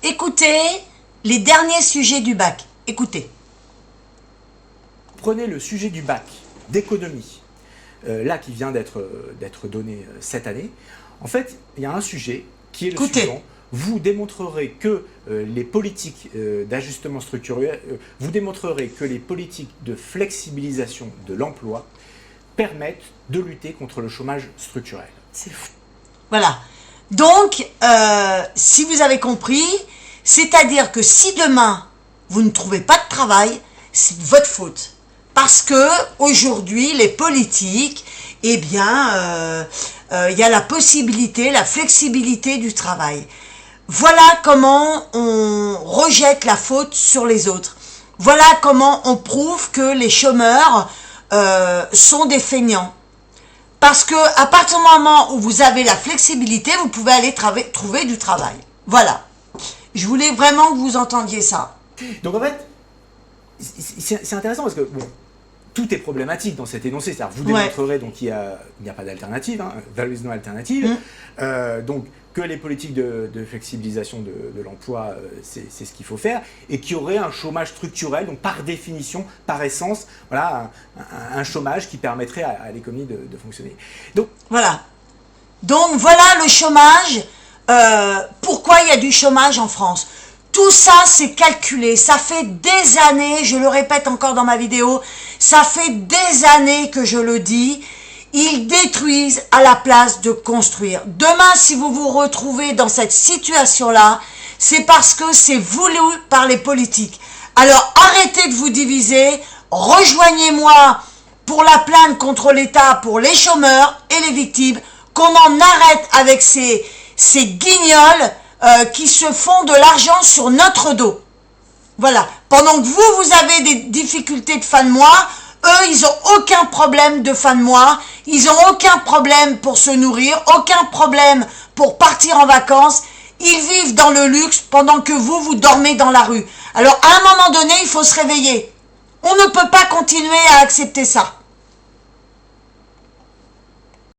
écoutez les derniers sujets du bac. Écoutez. Prenez le sujet du bac d'économie, là qui vient d'être donné cette année. En fait, il y a un sujet qui est le suivant. Vous démontrerez que les politiques d'ajustement structurel, vous démontrerez que les politiques de flexibilisation de l'emploi permettent de lutter contre le chômage structurel. C'est fou. Voilà. Donc, si vous avez compris, c'est-à-dire que si demain, vous ne trouvez pas de travail, c'est votre faute. Parce que aujourd'hui, les politiques, eh bien, il y a la possibilité, la flexibilité du travail. Voilà comment on rejette la faute sur les autres. Voilà comment on prouve que les chômeurs sont des feignants. Parce que à partir du moment où vous avez la flexibilité, vous pouvez aller trouver du travail. Voilà. Je voulais vraiment que vous entendiez ça. Donc en fait, c'est intéressant parce que bon, tout est problématique dans cet énoncé. C'est-à-dire vous démontrerez donc qu'il n'y a pas d'alternative, hein, there is no alternative. Donc que les politiques de flexibilisation de l'emploi, c'est ce qu'il faut faire, et qu'il y aurait un chômage structurel, donc par définition, par essence, voilà, un chômage qui permettrait à l'économie de fonctionner. Donc voilà. Donc voilà le chômage. Pourquoi il y a du chômage en France? Tout ça, c'est calculé. Ça fait des années, je le répète encore dans ma vidéo, ça fait des années que je le dis. Ils détruisent à la place de construire. Demain, si vous vous retrouvez dans cette situation-là, c'est parce que c'est voulu par les politiques. Alors, arrêtez de vous diviser, rejoignez-moi pour la plainte contre l'État, pour les chômeurs et les victimes, qu'on en arrête avec ces guignols qui se font de l'argent sur notre dos. Voilà. Pendant que vous avez des difficultés de fin de mois, eux, ils n'ont aucun problème de fin de mois, ils n'ont aucun problème pour se nourrir, aucun problème pour partir en vacances, ils vivent dans le luxe pendant que vous dormez dans la rue. Alors, à un moment donné, il faut se réveiller. On ne peut pas continuer à accepter ça.